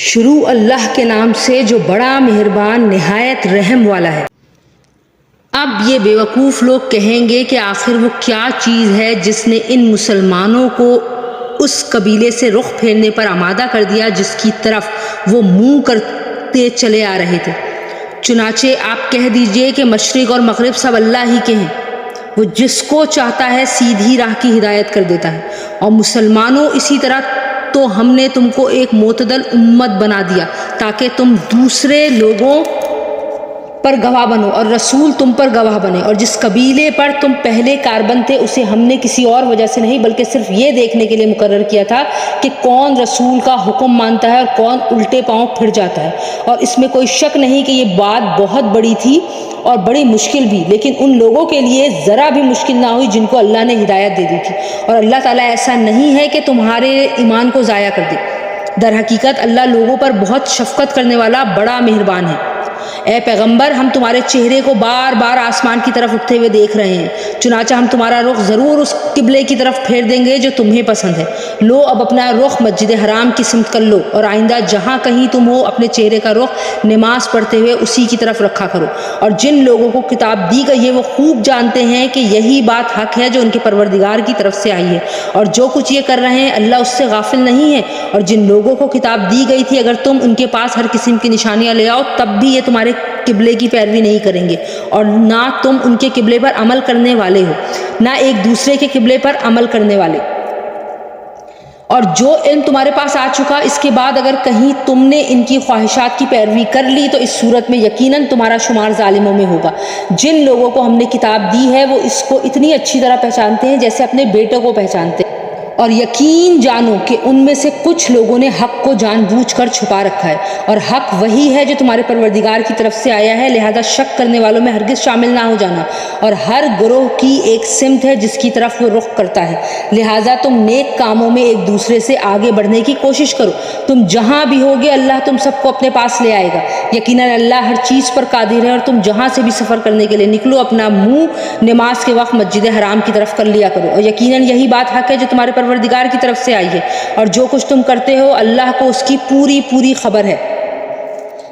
شروع اللہ کے نام سے جو بڑا مہربان نہایت رحم والا ہے۔ اب یہ بیوقوف لوگ کہیں گے کہ آخر وہ کیا چیز ہے جس نے ان مسلمانوں کو اس قبیلے سے رخ پھیرنے پر آمادہ کر دیا جس کی طرف وہ منہ کرتے چلے آ رہے تھے۔ چنانچہ آپ کہہ دیجئے کہ مشرق اور مغرب سب اللہ ہی کے ہیں، وہ جس کو چاہتا ہے سیدھی راہ کی ہدایت کر دیتا ہے۔ اور مسلمانوں اسی طرح تو ہم نے تم کو ایک معتدل امت بنا دیا تاکہ تم دوسرے لوگوں پر گواہ بنو اور رسول تم پر گواہ بنے، اور جس قبیلے پر تم پہلے کاربند تھے اسے ہم نے کسی اور وجہ سے نہیں بلکہ صرف یہ دیکھنے کے لیے مقرر کیا تھا کہ کون رسول کا حکم مانتا ہے اور کون الٹے پاؤں پھر جاتا ہے۔ اور اس میں کوئی شک نہیں کہ یہ بات بہت بڑی تھی اور بڑی مشکل بھی، لیکن ان لوگوں کے لیے ذرا بھی مشکل نہ ہوئی جن کو اللہ نے ہدایت دے دی تھی، اور اللہ تعالیٰ ایسا نہیں ہے کہ تمہارے ایمان کو ضائع کر دے۔ در حقیقت اللہ لوگوں پر بہت شفقت کرنے والا بڑا مہربان ہے۔ اے پیغمبر، ہم تمہارے چہرے کو بار بار آسمان کی طرف اٹھتے ہوئے دیکھ رہے ہیں، چنانچہ ہم تمہارا رخ ضرور اس قبلے کی طرف پھیر دیں گے جو تمہیں پسند ہے۔ لو اب اپنا رخ مسجد حرام کی سمت کر لو، اور آئندہ جہاں کہیں تم ہو اپنے چہرے کا رخ نماز پڑھتے ہوئے اسی کی طرف رکھا کرو۔ اور جن لوگوں کو کتاب دی گئی ہے وہ خوب جانتے ہیں کہ یہی بات حق ہے جو ان کے پروردگار کی طرف سے آئی ہے، اور جو کچھ یہ کر رہے ہیں اللہ اس سے غافل نہیں ہے۔ اور جن لوگوں کو کتاب دی گئی تھی اگر تم ان کے پاس ہر قسم کی نشانیاں لے آؤ تب بھی یہ تمہارے قبلے کی پیروی نہیں کریں گے، اور نہ تم ان کے قبلے پر عمل کرنے والے ہو، نہ ایک دوسرے کے قبلے پر عمل کرنے والے۔ اور جو علم تمہارے پاس آ چکا اس کے بعد اگر کہیں تم نے ان کی خواہشات کی پیروی کر لی تو اس صورت میں یقیناً تمہارا شمار ظالموں میں ہوگا۔ جن لوگوں کو ہم نے کتاب دی ہے وہ اس کو اتنی اچھی طرح پہچانتے ہیں جیسے اپنے بیٹوں کو پہچانتے ہیں، اور یقین جانو کہ ان میں سے کچھ لوگوں نے حق کو جان بوجھ کر چھپا رکھا ہے، اور حق وہی ہے جو تمہارے پروردگار کی طرف سے آیا ہے، لہذا شک کرنے والوں میں ہرگز شامل نہ ہو جانا۔ اور ہر گروہ کی ایک سمت ہے جس کی طرف وہ رخ کرتا ہے، لہذا تم نیک کاموں میں ایک دوسرے سے آگے بڑھنے کی کوشش کرو۔ تم جہاں بھی ہوگے اللہ تم سب کو اپنے پاس لے آئے گا، یقیناً اللہ ہر چیز پر قادر ہے۔ اور تم جہاں سے بھی سفر کرنے کے لیے نکلو اپنا منہ نماز کے وقت مسجد حرام کی طرف کر لیا کرو، اور یقیناً یہی بات حق ہے جو تمہارے پروردگار کی طرف سے آئی ہے، اور جو کچھ تم کرتے ہو اللہ کو اس کی پوری خبر ہے۔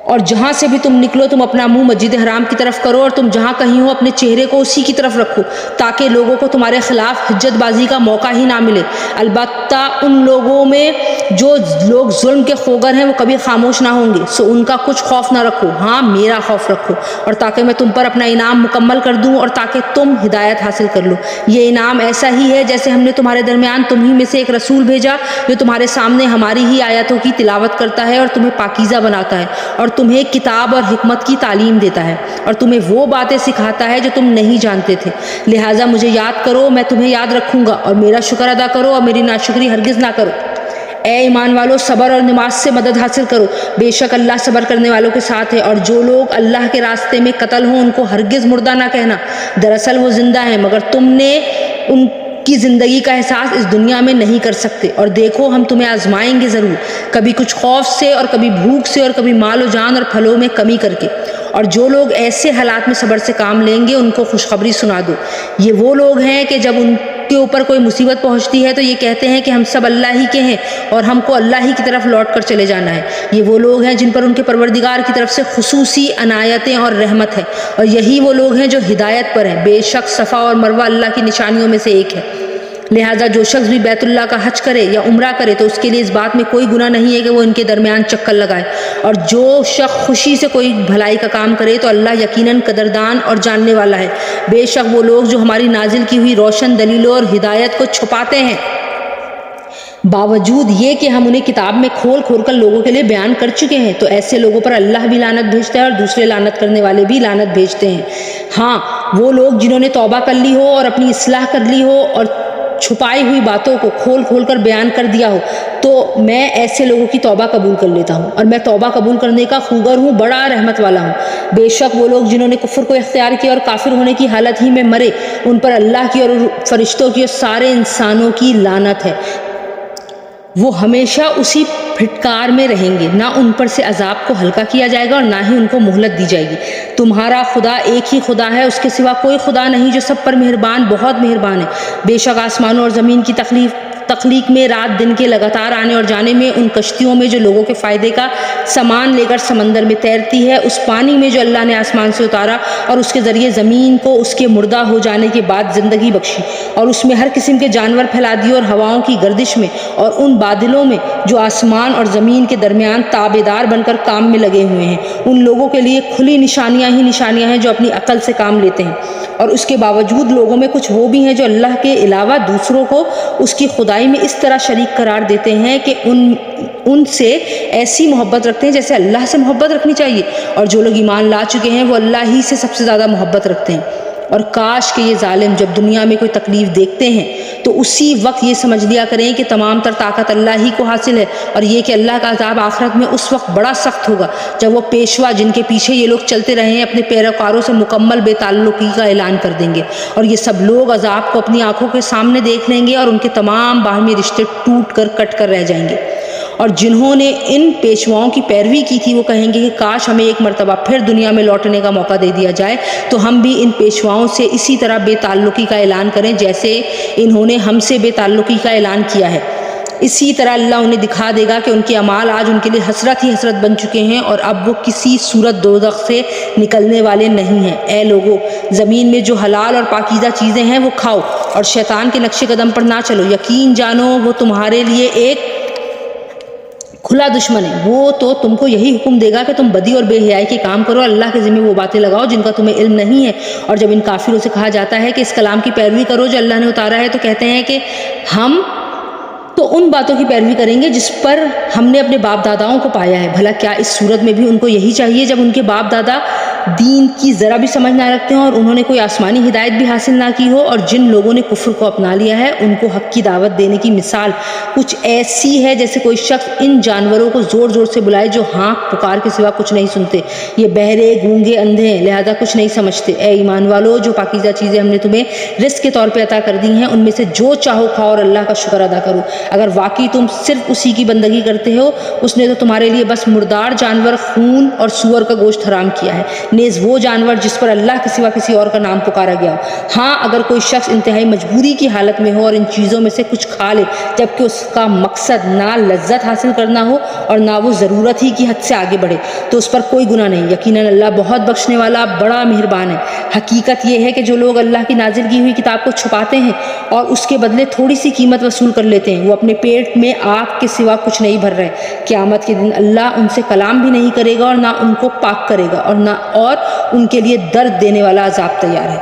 اور جہاں سے بھی تم نکلو تم اپنا منہ مسجد حرام کی طرف کرو، اور تم جہاں کہیں ہو اپنے چہرے کو اسی کی طرف رکھو تاکہ لوگوں کو تمہارے خلاف حجت بازی کا موقع ہی نہ ملے۔ البتہ ان لوگوں میں جو لوگ ظلم کے خوگر ہیں وہ کبھی خاموش نہ ہوں گے، سو ان کا کچھ خوف نہ رکھو، ہاں میرا خوف رکھو، اور تاکہ میں تم پر اپنا انعام مکمل کر دوں اور تاکہ تم ہدایت حاصل کر لو۔ یہ انعام ایسا ہی ہے جیسے ہم نے تمہارے درمیان تمہیں میں سے ایک رسول بھیجا جو تمہارے سامنے ہماری ہی آیاتوں کی تلاوت کرتا ہے اور تمہیں پاکیزہ بناتا ہے، اور تمہیں کتاب اور حکمت کی تعلیم دیتا ہے، اور تمہیں وہ باتیں سکھاتا ہے جو تم نہیں جانتے تھے۔ لہٰذا مجھے یاد کرو، میں تمہیں یاد رکھوں گا، اور میرا شکر ادا کرو اور میری ناشکری ہرگز نہ کرو۔ اے ایمان والو، صبر اور نماز سے مدد حاصل کرو، بے شک اللہ صبر کرنے والوں کے ساتھ ہے۔ اور جو لوگ اللہ کے راستے میں قتل ہوں ان کو ہرگز مردہ نہ کہنا، دراصل وہ زندہ ہیں مگر تم نے ان کی زندگی کا احساس اس دنیا میں نہیں کر سکتے۔ اور دیکھو ہم تمہیں آزمائیں گے ضرور، کبھی کچھ خوف سے اور کبھی بھوک سے اور کبھی مال و جان اور پھلوں میں کمی کر کے۔ اور جو لوگ ایسے حالات میں صبر سے کام لیں گے ان کو خوشخبری سنا دو، یہ وہ لوگ ہیں کہ جب ان کے اوپر کوئی مصیبت پہنچتی ہے تو یہ کہتے ہیں کہ ہم سب اللہ ہی کے ہیں اور ہم کو اللہ ہی کی طرف لوٹ کر چلے جانا ہے۔ یہ وہ لوگ ہیں جن پر ان کے پروردگار کی طرف سے خصوصی عنایتیں اور رحمت ہے، اور یہی وہ لوگ ہیں جو ہدایت پر ہیں۔ بے شک صفا اور مروہ اللہ کی نشانیوں میں سے ایک ہے، لہٰذا جو شخص بھی بیت اللہ کا حج کرے یا عمرہ کرے تو اس کے لیے اس بات میں کوئی گناہ نہیں ہے کہ وہ ان کے درمیان چکر لگائے۔ اور جو شخص خوشی سے کوئی بھلائی کا کام کرے تو اللہ یقیناً قدردان اور جاننے والا ہے۔ بے شک وہ لوگ جو ہماری نازل کی ہوئی روشن دلیلوں اور ہدایت کو چھپاتے ہیں، باوجود یہ کہ ہم انہیں کتاب میں کھول کر لوگوں کے لیے بیان کر چکے ہیں، تو ایسے لوگوں پر اللہ بھی لعنت بھیجتا ہے اور دوسرے لعنت کرنے والے بھی لعنت بھیجتے ہیں۔ ہاں وہ لوگ جنہوں نے توبہ کر لی ہو اور اپنی اصلاح کر لی ہو اور چھپائی ہوئی باتوں کو کھول کر بیان کر دیا ہو تو میں ایسے لوگوں کی توبہ قبول کر لیتا ہوں، اور میں توبہ قبول کرنے کا خوگر ہوں، بڑا رحمت والا ہوں۔ بے شک وہ لوگ جنہوں نے کفر کو اختیار کیا اور کافر ہونے کی حالت ہی میں مرے ان پر اللہ کی اور فرشتوں کی اور سارے انسانوں کی لعنت ہے، وہ ہمیشہ اسی پھٹکار میں رہیں گے، نہ ان پر سے عذاب کو ہلکا کیا جائے گا اور نہ ہی ان کو مہلت دی جائے گی۔ تمہارا خدا ایک ہی خدا ہے، اس کے سوا کوئی خدا نہیں جو سب پر مہربان بہت مہربان ہے۔ بے شک آسمانوں اور زمین کی تخلیق تخلیق میں، رات دن کے لگاتار آنے اور جانے میں، ان کشتیوں میں جو لوگوں کے فائدے کا سامان لے کر سمندر میں تیرتی ہے، اس پانی میں جو اللہ نے آسمان سے اتارا اور اس کے ذریعے زمین کو اس کے مردہ ہو جانے کے بعد زندگی بخشی، اور اس میں ہر قسم کے جانور پھیلا دیے، اور ہواؤں کی گردش میں اور ان بادلوں میں جو آسمان اور زمین کے درمیان تابعدار بن کر کام میں لگے ہوئے ہیں، ان لوگوں کے لیے کھلی نشانیاں ہی نشانیاں ہیں جو اپنی عقل سے کام لیتے ہیں۔ اور اس کے باوجود لوگوں میں کچھ وہ بھی ہیں جو اللہ کے علاوہ دوسروں کو اس کی خدائی میں اس طرح شریک قرار دیتے ہیں کہ ان سے ایسی محبت رکھتے ہیں جیسے اللہ سے محبت رکھنی چاہیے، اور جو لوگ ایمان لا چکے ہیں وہ اللہ ہی سے سب سے زیادہ محبت رکھتے ہیں۔ اور کاش کہ یہ ظالم جب دنیا میں کوئی تکلیف دیکھتے ہیں تو اسی وقت یہ سمجھ لیا کریں کہ تمام تر طاقت اللہ ہی کو حاصل ہے، اور یہ کہ اللہ کا عذاب آخرت میں اس وقت بڑا سخت ہوگا جب وہ پیشوا جن کے پیچھے یہ لوگ چلتے رہے ہیں اپنے پیروکاروں سے مکمل بے تعلقی کا اعلان کر دیں گے، اور یہ سب لوگ عذاب کو اپنی آنکھوں کے سامنے دیکھ لیں گے، اور ان کے تمام باہمی رشتے ٹوٹ کر کٹ کر رہ جائیں گے۔ اور جنہوں نے ان پیشواؤں کی پیروی کی تھی وہ کہیں گے کہ کاش ہمیں ایک مرتبہ پھر دنیا میں لوٹنے کا موقع دے دیا جائے تو ہم بھی ان پیشواؤں سے اسی طرح بے تعلقی کا اعلان کریں جیسے انہوں نے ہم سے بے تعلقی کا اعلان کیا ہے۔ اسی طرح اللہ انہیں دکھا دے گا کہ ان کے اعمال آج ان کے لیے حسرت ہی حسرت بن چکے ہیں، اور اب وہ کسی صورت دوزخ سے نکلنے والے نہیں ہیں۔ اے لوگو، زمین میں جو حلال اور پاکیزہ چیزیں ہیں وہ کھاؤ، اور شیطان کے نقش قدم پر نہ چلو، یقین جانو وہ تمہارے لیے ایک کھلا دشمن ہے۔ وہ تو تم کو یہی حکم دے گا کہ تم بدی اور بے حیائی کے کام کرو، اللہ کے ذمہ وہ باتیں لگاؤ جن کا تمہیں علم نہیں ہے۔ اور جب ان کافروں سے کہا جاتا ہے کہ اس کلام کی پیروی کرو جو اللہ نے اتارا ہے تو کہتے ہیں کہ ہم تو ان باتوں کی پیروی کریں گے جس پر ہم نے اپنے باپ داداؤں کو پایا ہے۔ بھلا کیا اس صورت میں بھی ان کو یہی چاہیے جب ان کے باپ دادا دین کی ذرا بھی سمجھ نہ رکھتے ہوں اور انہوں نے کوئی آسمانی ہدایت بھی حاصل نہ کی ہو؟ اور جن لوگوں نے کفر کو اپنا لیا ہے ان کو حق کی دعوت دینے کی مثال کچھ ایسی ہے جیسے کوئی شخص ان جانوروں کو زور زور سے بلائے جو ہانک پکار کے سوا کچھ نہیں سنتے، یہ بہرے گونگے اندھے ہیں لہذا کچھ نہیں سمجھتے۔ اے ایمان والو، جو پاکیزہ چیزیں ہم نے تمہیں رزق کے طور پہ عطا کر دی ہیں ان میں سے جو چاہو کھاؤ اور اللہ کا شکر ادا کرو۔ اگر واقعی تم صرف اسی کی بندگی کرتے ہو، اس نے تو تمہارے لیے بس مردار جانور، خون اور سور کا گوشت حرام کیا ہے، نیز وہ جانور جس پر اللہ کے سوا کسی اور کا نام پکارا گیا ہو۔ ہاں اگر کوئی شخص انتہائی مجبوری کی حالت میں ہو اور ان چیزوں میں سے کچھ کھا لے جبکہ اس کا مقصد نہ لذت حاصل کرنا ہو اور نہ وہ ضرورت ہی کی حد سے آگے بڑھے تو اس پر کوئی گناہ نہیں، یقیناً اللہ بہت بخشنے والا بڑا مہربان ہے۔ حقیقت یہ ہے کہ جو لوگ اللہ کی نازل کی ہوئی کتاب کو چھپاتے ہیں اور اس کے بدلے تھوڑی سی قیمت وصول کر لیتے ہیں وہ اپنے پیٹ میں آگ کے سوا کچھ نہیں بھر رہے۔ قیامت کے دن اللہ ان سے کلام بھی نہیں کرے گا اور نہ ان کو پاک کرے گا اور ان کے لیے درد دینے والا عذاب تیار ہے۔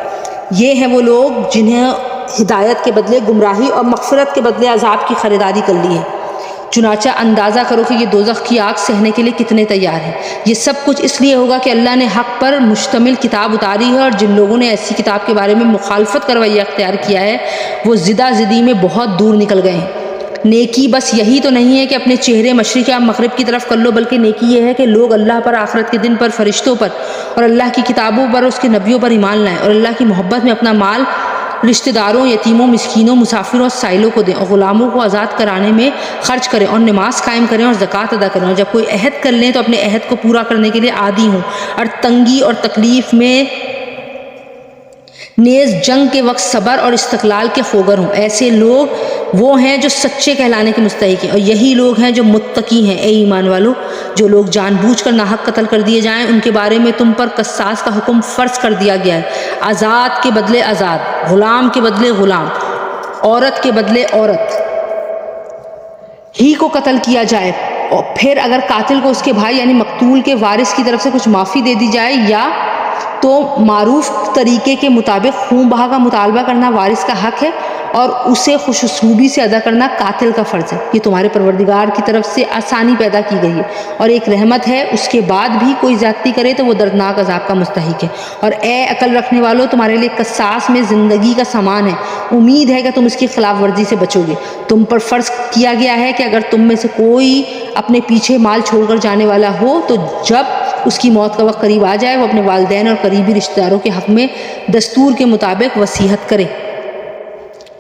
یہ ہیں وہ لوگ جنہیں ہدایت کے بدلے گمراہی اور مغفرت کے بدلے عذاب کی خریداری کر لی ہے۔ چنانچہ اندازہ کرو کہ یہ دوزخ کی آگ سہنے کے لیے کتنے تیار ہیں۔ یہ سب کچھ اس لیے ہوگا کہ اللہ نے حق پر مشتمل کتاب اتاری ہے، اور جن لوگوں نے ایسی کتاب کے بارے میں مخالفت کا رویہ اختیار کیا ہے وہ زدہ زدی میں بہت دور نکل گئے ہیں۔ نیکی بس یہی تو نہیں ہے کہ اپنے چہرے مشرق یا مغرب کی طرف کر لو، بلکہ نیکی یہ ہے کہ لوگ اللہ پر، آخرت کے دن پر، فرشتوں پر اور اللہ کی کتابوں پر، اس کے نبیوں پر ایمان لائیں، اور اللہ کی محبت میں اپنا مال رشتہ داروں، یتیموں، مسکینوں، مسافروں اور سائلوں کو دیں، اور غلاموں کو آزاد کرانے میں خرچ کریں، اور نماز قائم کریں اور زکوٰۃ ادا کریں، اور جب کوئی عہد کر لیں تو اپنے عہد کو پورا کرنے کے لیے عادی ہوں، اور تنگی اور تکلیف میں نیز جنگ کے وقت صبر اور استقلال کے خوگر ہوں۔ ایسے لوگ وہ ہیں جو سچے کہلانے کے مستحق ہیں، اور یہی لوگ ہیں جو متقی ہیں۔ اے ایمان والو، جو لوگ جان بوجھ کر ناحق قتل کر دیے جائیں ان کے بارے میں تم پر قصاص کا حکم فرض کر دیا گیا ہے۔ آزاد کے بدلے آزاد، غلام کے بدلے غلام، عورت کے بدلے عورت ہی کو قتل کیا جائے، اور پھر اگر قاتل کو اس کے بھائی یعنی مقتول کے وارث کی طرف سے کچھ معافی دے دی جائے یا تو معروف طریقے کے مطابق خون بہا کا مطالبہ کرنا وارث کا حق ہے، اور اسے خوش اسلوبی سے ادا کرنا قاتل کا فرض ہے۔ یہ تمہارے پروردگار کی طرف سے آسانی پیدا کی گئی ہے اور ایک رحمت ہے، اس کے بعد بھی کوئی زیادتی کرے تو وہ دردناک عذاب کا مستحق ہے۔ اور اے عقل رکھنے والو، تمہارے لیے قصاص میں زندگی کا سامان ہے، امید ہے کہ تم اس کی خلاف ورزی سے بچو گے۔ تم پر فرض کیا گیا ہے کہ اگر تم میں سے کوئی اپنے پیچھے مال چھوڑ کر جانے والا ہو تو جب اس کی موت کا وقت قریب آ جائے وہ اپنے والدین اور قریبی رشتہ داروں کے حق میں دستور کے مطابق وصیت کرے۔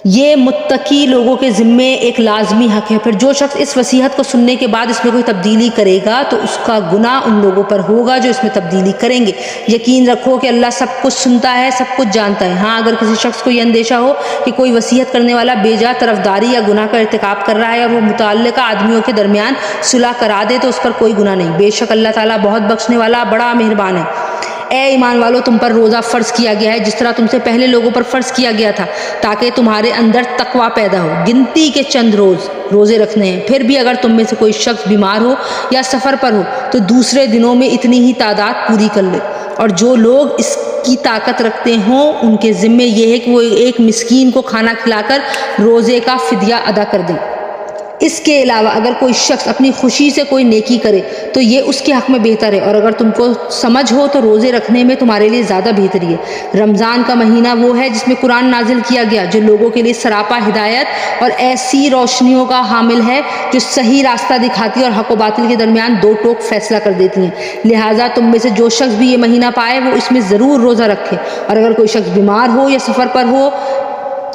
یہ متقی لوگوں کے ذمے ایک لازمی حق ہے۔ پھر جو شخص اس وصیحت کو سننے کے بعد اس میں کوئی تبدیلی کرے گا تو اس کا گناہ ان لوگوں پر ہوگا جو اس میں تبدیلی کریں گے۔ یقین رکھو کہ اللہ سب کچھ سنتا ہے، سب کچھ جانتا ہے۔ ہاں اگر کسی شخص کو یہ اندیشہ ہو کہ کوئی وصیت کرنے والا بے جا طرفداری یا گناہ کا ارتکاب کر رہا ہے اور وہ متعلقہ آدمیوں کے درمیان صلح کرا دے تو اس پر کوئی گناہ نہیں۔ بے شک اللہ تعالیٰ بہت بخشنے والا، بڑا مہربان ہے۔ اے ایمان والو، تم پر روزہ فرض کیا گیا ہے جس طرح تم سے پہلے لوگوں پر فرض کیا گیا تھا تاکہ تمہارے اندر تقوی پیدا ہو۔ گنتی کے چند روزے رکھنے ہیں۔ پھر بھی اگر تم میں سے کوئی شخص بیمار ہو یا سفر پر ہو تو دوسرے دنوں میں اتنی ہی تعداد پوری کر لے۔ اور جو لوگ اس کی طاقت رکھتے ہوں ان کے ذمے یہ ہے کہ وہ ایک مسکین کو کھانا کھلا کر روزے کا فدیہ ادا کر دیں۔ اس کے علاوہ اگر کوئی شخص اپنی خوشی سے کوئی نیکی کرے تو یہ اس کے حق میں بہتر ہے، اور اگر تم کو سمجھ ہو تو روزے رکھنے میں تمہارے لیے زیادہ بہتری ہے۔ رمضان کا مہینہ وہ ہے جس میں قرآن نازل کیا گیا جو لوگوں کے لیے سراپا ہدایت اور ایسی روشنیوں کا حامل ہے جو صحیح راستہ دکھاتی ہے اور حق و باطل کے درمیان دو ٹوک فیصلہ کر دیتی ہیں۔ لہٰذا تم میں سے جو شخص بھی یہ مہینہ پائے وہ اس میں ضرور روزہ رکھے، اور اگر کوئی شخص بیمار ہو یا سفر پر ہو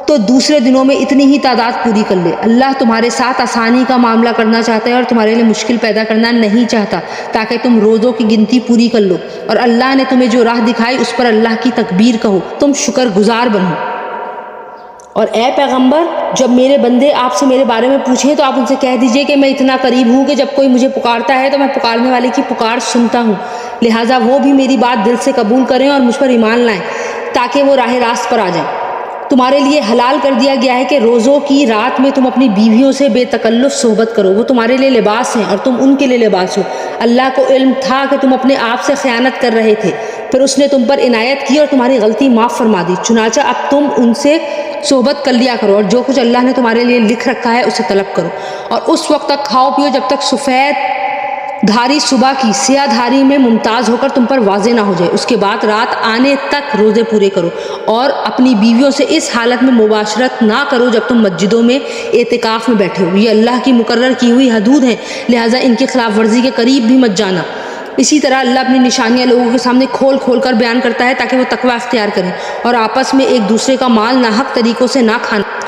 تو دوسرے دنوں میں اتنی ہی تعداد پوری کر لے۔ اللہ تمہارے ساتھ آسانی کا معاملہ کرنا چاہتا ہے اور تمہارے لیے مشکل پیدا کرنا نہیں چاہتا تاکہ تم روزوں کی گنتی پوری کر لو، اور اللہ نے تمہیں جو راہ دکھائی اس پر اللہ کی تکبیر کہو، تم شکر گزار بنو۔ اور اے پیغمبر، جب میرے بندے آپ سے میرے بارے میں پوچھیں تو آپ ان سے کہہ دیجئے کہ میں اتنا قریب ہوں کہ جب کوئی مجھے پکارتا ہے تو میں پکارنے والے کی پکار سنتا ہوں، لہٰذا وہ بھی میری بات دل سے قبول کریں اور مجھ پر ایمان لائیں تاکہ وہ راہ راست پر آ جائیں۔ تمہارے لیے حلال کر دیا گیا ہے کہ روزوں کی رات میں تم اپنی بیویوں سے بے تکلف صحبت کرو، وہ تمہارے لیے لباس ہیں اور تم ان کے لیے لباس ہو۔ اللہ کو علم تھا کہ تم اپنے آپ سے خیانت کر رہے تھے، پھر اس نے تم پر عنایت کی اور تمہاری غلطی معاف فرما دی، چنانچہ اب تم ان سے صحبت کر لیا کرو اور جو کچھ اللہ نے تمہارے لیے لکھ رکھا ہے اسے طلب کرو، اور اس وقت تک کھاؤ پیو جب تک سفید دھاری صبح کی سیاہ دھاری میں ممتاز ہو کر تم پر واضح نہ ہو جائے، اس کے بعد رات آنے تک روزے پورے کرو، اور اپنی بیویوں سے اس حالت میں مباشرت نہ کرو جب تم مسجدوں میں اعتکاف میں بیٹھے ہو۔ یہ اللہ کی مقرر کی ہوئی حدود ہیں، لہٰذا ان کی خلاف ورزی کے قریب بھی مت جانا۔ اسی طرح اللہ اپنی نشانیاں لوگوں کے سامنے کھول کھول کر بیان کرتا ہے تاکہ وہ تقوی اختیار کریں، اور آپس میں ایک دوسرے کا مال ناحق طریقوں سے نہ کھانا،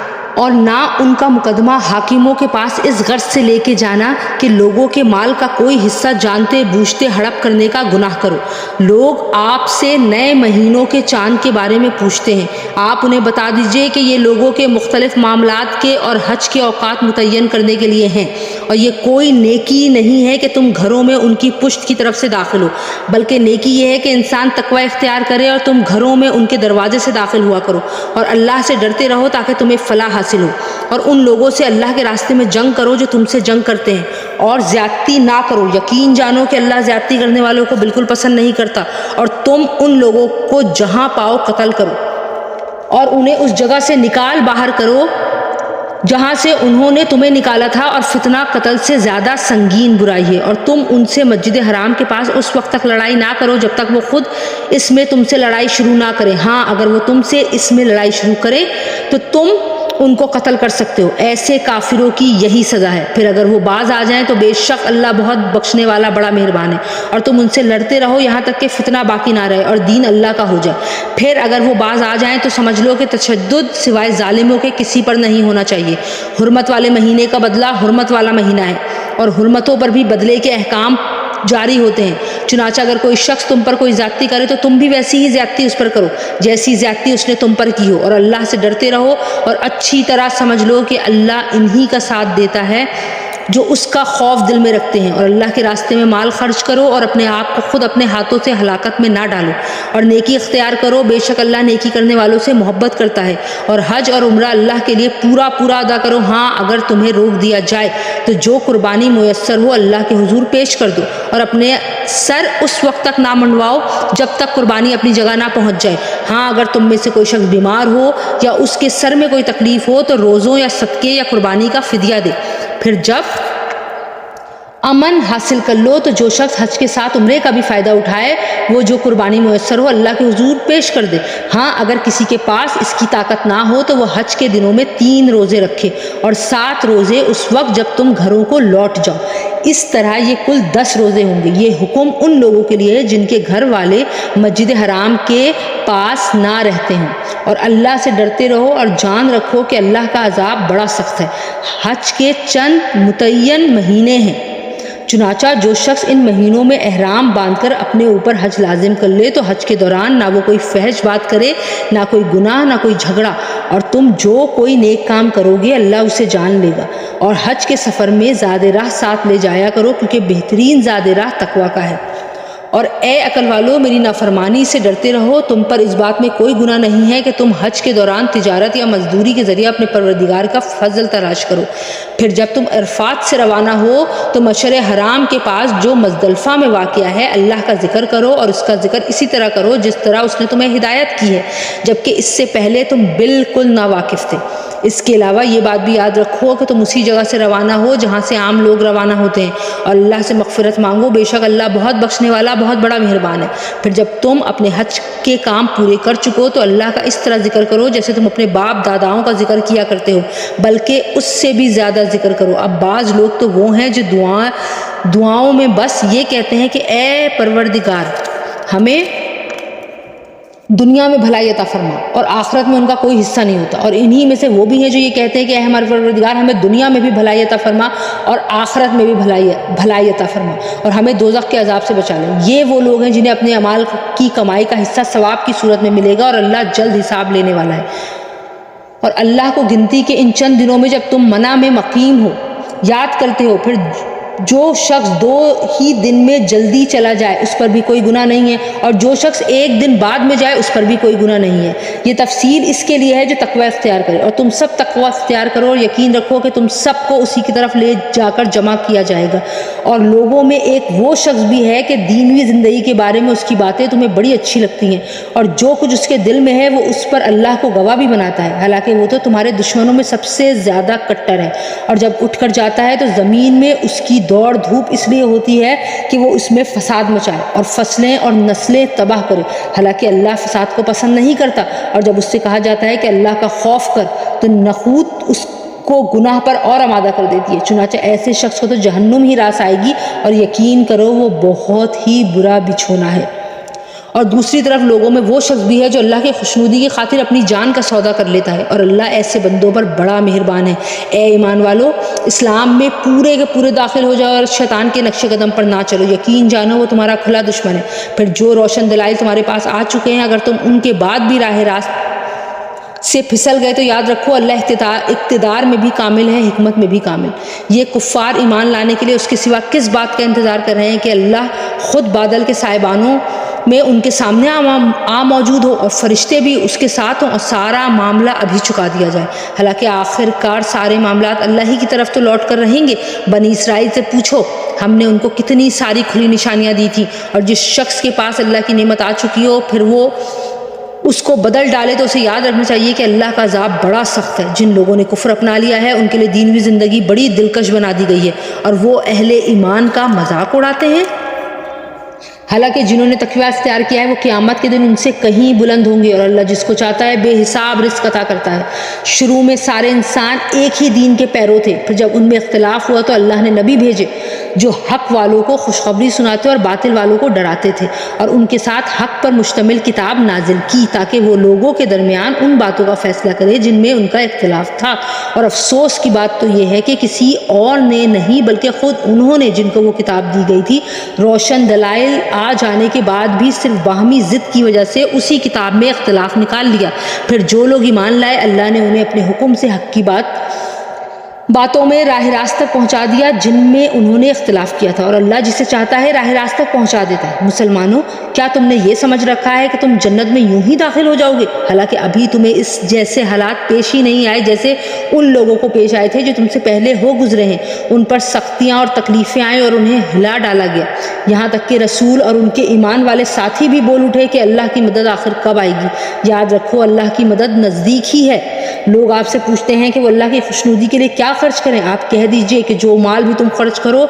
اور نہ ان کا مقدمہ حاکموں کے پاس اس غرض سے لے کے جانا کہ لوگوں کے مال کا کوئی حصہ جانتے بوجھتے ہڑپ کرنے کا گناہ کرو۔ لوگ آپ سے نئے مہینوں کے چاند کے بارے میں پوچھتے ہیں، آپ انہیں بتا دیجئے کہ یہ لوگوں کے مختلف معاملات کے اور حج کے اوقات متعین کرنے کے لیے ہیں، اور یہ کوئی نیکی نہیں ہے کہ تم گھروں میں ان کی پشت کی طرف سے داخل ہو، بلکہ نیکی یہ ہے کہ انسان تقوی اختیار کرے اور تم گھروں میں ان کے دروازے سے داخل ہوا کرو، اور اللہ سے ڈرتے رہو تاکہ تمہیں فلاح حاصل ہو، اور ان لوگوں سے اللہ کے راستے میں جنگ کرو جو تم سے جنگ کرتے ہیں، اور زیادتی نہ کرو، یقین جانو کہ اللہ زیادتی کرنے والوں کو بالکل پسند نہیں کرتا، اور تم ان لوگوں کو جہاں پاؤ قتل کرو اور انہیں اس جگہ سے نکال باہر کرو جہاں سے انہوں نے تمہیں نکالا تھا، اور فتنہ قتل سے زیادہ سنگین برائی ہے، اور تم ان سے مسجد حرام کے پاس اس وقت تک لڑائی نہ کرو جب تک وہ خود اس میں تم سے لڑائی شروع نہ کرے، ہاں اگر وہ تم سے اس میں لڑائی شروع کرے تو تم ان کو قتل کر سکتے ہو، ایسے کافروں کی یہی سزا ہے۔ پھر اگر وہ باز آ جائیں تو بے شک اللہ بہت بخشنے والا بڑا مہربان ہے، اور تم ان سے لڑتے رہو یہاں تک کہ فتنہ باقی نہ رہے اور دین اللہ کا ہو جائے۔ پھر اگر وہ باز آ جائیں تو سمجھ لو کہ تشدد سوائے ظالموں کے کسی پر نہیں ہونا چاہیے۔ حرمت والے مہینے کا بدلہ حرمت والا مہینہ ہے، اور حرمتوں پر بھی بدلے کے احکام جاری ہوتے ہیں، چنانچہ اگر کوئی شخص تم پر کوئی زیادتی کرے تو تم بھی ویسی ہی زیادتی اس پر کرو جیسی زیادتی اس نے تم پر کی ہو، اور اللہ سے ڈرتے رہو اور اچھی طرح سمجھ لو کہ اللہ انہی کا ساتھ دیتا ہے جو اس کا خوف دل میں رکھتے ہیں، اور اللہ کے راستے میں مال خرچ کرو اور اپنے آپ کو خود اپنے ہاتھوں سے ہلاکت میں نہ ڈالو، اور نیکی اختیار کرو، بے شک اللہ نیکی کرنے والوں سے محبت کرتا ہے، اور حج اور عمرہ اللہ کے لیے پورا پورا ادا کرو، ہاں اگر تمہیں روک دیا جائے تو جو قربانی میسر ہو اللہ کے حضور پیش کر دو، اور اپنے سر اس وقت تک نہ منڈواؤ جب تک قربانی اپنی جگہ نہ پہنچ جائے، ہاں اگر تم میں سے کوئی شخص بیمار ہو یا اس کے سر میں کوئی تکلیف ہو تو روزوں یا صدقے یا قربانی کا فدیہ دے۔ پھر جب امن حاصل کر لو تو جو شخص حج کے ساتھ عمرے کا بھی فائدہ اٹھائے وہ جو قربانی میسر ہو اللہ کے حضور پیش کر دے۔ ہاں اگر کسی کے پاس اس کی طاقت نہ ہو تو وہ حج کے دنوں میں 3 روزے رکھے اور 7 روزے اس وقت جب تم گھروں کو لوٹ جاؤ۔ اس طرح یہ کل 10 روزے ہوں گے۔ یہ حکم ان لوگوں کے لیے ہے جن کے گھر والے مسجد حرام کے پاس نہ رہتے ہیں، اور اللہ سے ڈرتے رہو اور جان رکھو کہ اللہ کا عذاب بڑا سخت ہے۔ حج کے چند متعین مہینے ہیں، چنانچہ جو شخص ان مہینوں میں احرام باندھ کر اپنے اوپر حج لازم کر لے تو حج کے دوران نہ وہ کوئی فحش بات کرے، نہ کوئی گناہ، نہ کوئی جھگڑا، اور تم جو کوئی نیک کام کرو گے اللہ اسے جان لے گا۔ اور حج کے سفر میں زاد راہ ساتھ لے جایا کرو کیونکہ بہترین زاد راہ تقویٰ کا ہے۔ اور اے عقل والو میری نافرمانی سے ڈرتے رہو، تم پر اس بات میں کوئی گناہ نہیں ہے کہ تم حج کے دوران تجارت یا مزدوری کے ذریعے اپنے پروردگار کا فضل تلاش کرو۔ پھر جب تم عرفات سے روانہ ہو تو مشعر حرام کے پاس جو مزدلفہ میں واقع ہے اللہ کا ذکر کرو، اور اس کا ذکر اسی طرح کرو جس طرح اس نے تمہیں ہدایت کی ہے، جبکہ اس سے پہلے تم بالکل ناواقف تھے۔ اس کے علاوہ یہ بات بھی یاد رکھو کہ تم اسی جگہ سے روانہ ہو جہاں سے عام لوگ روانہ ہوتے ہیں، اور اللہ سے مغفرت مانگو، بے شک اللہ بہت بخشنے والا بہت بڑا مہربان ہے۔ پھر جب تم اپنے حج کے کام پورے کر چکو تو اللہ کا اس طرح ذکر کرو جیسے تم اپنے باپ داداؤں کا ذکر کیا کرتے ہو، بلکہ اس سے بھی زیادہ ذکر کرو۔ اب بعض لوگ تو وہ ہیں جو دعاؤں میں بس یہ کہتے ہیں کہ اے پروردگار ہمیں دنیا میں بھلائی عطا فرما، اور آخرت میں ان کا کوئی حصہ نہیں ہوتا، اور انہی میں سے وہ بھی ہیں جو یہ کہتے ہیں کہ اے ہمارے پروردگار ہمیں دنیا میں بھی بھلائی عطا فرما اور آخرت میں بھی بھلائی عطا فرما، اور ہمیں دوزخ کے عذاب سے بچا لیں۔ یہ وہ لوگ ہیں جنہیں اپنے اعمال کی کمائی کا حصہ ثواب کی صورت میں ملے گا، اور اللہ جلد حساب لینے والا ہے۔ اور اللہ کو گنتی کے ان چند دنوں میں جب تم منع میں مقیم ہو یاد کرتے ہو، پھر جو شخص 2 ہی دن میں جلدی چلا جائے اس پر بھی کوئی گناہ نہیں ہے، اور جو شخص 1 دن بعد میں جائے اس پر بھی کوئی گناہ نہیں ہے۔ یہ تفصیل اس کے لیے ہے جو تقوی اختیار کرے، اور تم سب تقوی اختیار کرو اور یقین رکھو کہ تم سب کو اسی کی طرف لے جا کر جمع کیا جائے گا۔ اور لوگوں میں ایک وہ شخص بھی ہے کہ دینوی زندگی کے بارے میں اس کی باتیں تمہیں بڑی اچھی لگتی ہیں، اور جو کچھ اس کے دل میں ہے وہ اس پر اللہ کو گواہ بھی بناتا ہے، حالانکہ وہ تو تمہارے دشمنوں میں سب سے زیادہ کٹر ہے۔ اور جب اٹھ کر جاتا ہے تو زمین میں اس کی دوڑ دھوپ اس لیے ہوتی ہے کہ وہ اس میں فساد مچائے اور فصلیں اور نسلیں تباہ کرے، حالانکہ اللہ فساد کو پسند نہیں کرتا۔ اور جب اس سے کہا جاتا ہے کہ اللہ کا خوف کر تو نخوت اس کو گناہ پر اور آمادہ کر دیتی ہے، چنانچہ ایسے شخص کو تو جہنم ہی راس آئے گی، اور یقین کرو وہ بہت ہی برا بچھونا ہے۔ اور دوسری طرف لوگوں میں وہ شخص بھی ہے جو اللہ کی خوشنودی کی خاطر اپنی جان کا سودا کر لیتا ہے، اور اللہ ایسے بندوں پر بڑا مہربان ہے۔ اے ایمان والو اسلام میں پورے کے پورے داخل ہو جاؤ اور شیطان کے نقش قدم پر نہ چلو، یقین جانو وہ تمہارا کھلا دشمن ہے۔ پھر جو روشن دلائل تمہارے پاس آ چکے ہیں اگر تم ان کے بعد بھی راہ راست سے پھسل گئے تو یاد رکھو اللہ اقتدار میں بھی کامل ہے، حکمت میں بھی کامل۔ یہ کفار ایمان لانے کے لیے اس کے سوا کس بات کا انتظار کر رہے ہیں کہ اللہ خود بادل کے سائبانوں میں ان کے سامنے موجود ہو اور فرشتے بھی اس کے ساتھ ہوں اور سارا معاملہ ابھی چکا دیا جائے، حالانکہ آخر کار سارے معاملات اللہ ہی کی طرف تو لوٹ کر رہیں گے۔ بنی اسرائیل سے پوچھو ہم نے ان کو کتنی ساری کھلی نشانیاں دی تھیں، اور جس شخص کے پاس اللہ کی نعمت آ چکی ہو پھر وہ اس کو بدل ڈالے تو اسے یاد رکھنا چاہیے کہ اللہ کا عذاب بڑا سخت ہے۔ جن لوگوں نے کفر اپنا لیا ہے ان کے لیے دینوی زندگی بڑی دلکش بنا دی گئی ہے، اور وہ اہل ایمان کا مذاق اڑاتے ہیں، حالانکہ جنہوں نے تقوی اختیار کیا ہے وہ قیامت کے دن ان سے کہیں بلند ہوں گے، اور اللہ جس کو چاہتا ہے بے حساب رزق عطا کرتا ہے۔ شروع میں سارے انسان ایک ہی دین کے پیرو تھے، پھر جب ان میں اختلاف ہوا تو اللہ نے نبی بھیجے جو حق والوں کو خوشخبری سناتے اور باطل والوں کو ڈراتے تھے، اور ان کے ساتھ حق پر مشتمل کتاب نازل کی تاکہ وہ لوگوں کے درمیان ان باتوں کا فیصلہ کرے جن میں ان کا اختلاف تھا۔ اور افسوس کی بات تو یہ ہے کہ کسی اور نے نہیں بلکہ خود انہوں نے جن کو وہ کتاب دی گئی تھی روشن دلائل آ جانے کے بعد بھی صرف باہمی ضد کی وجہ سے اسی کتاب میں اختلاف نکال لیا۔ پھر جو لوگ ایمان لائے اللہ نے انہیں اپنے حکم سے حق کی باتوں میں راہ راست تک پہنچا دیا جن میں انہوں نے اختلاف کیا تھا، اور اللہ جسے چاہتا ہے راہ راست تک پہنچا دیتا ہے۔ مسلمانوں کیا تم نے یہ سمجھ رکھا ہے کہ تم جنت میں یوں ہی داخل ہو جاؤ گے، حالانکہ ابھی تمہیں اس جیسے حالات پیش ہی نہیں آئے جیسے ان لوگوں کو پیش آئے تھے جو تم سے پہلے ہو گزرے ہیں۔ ان پر سختیاں اور تکلیفیں آئیں اور انہیں ہلا ڈالا گیا، یہاں تک کہ رسول اور ان کے ایمان والے ساتھی بھی بول اٹھے کہ اللہ کی مدد آخر کب آئے گی؟ یاد رکھو اللہ کی مدد نزدیک ہی ہے۔ لوگ آپ سے پوچھتے ہیں کہ وہ اللہ کی خوشنودی کے لیے کیا خرچ کریں؟ آپ کہہ دیجئے کہ جو مال بھی تم خرچ کرو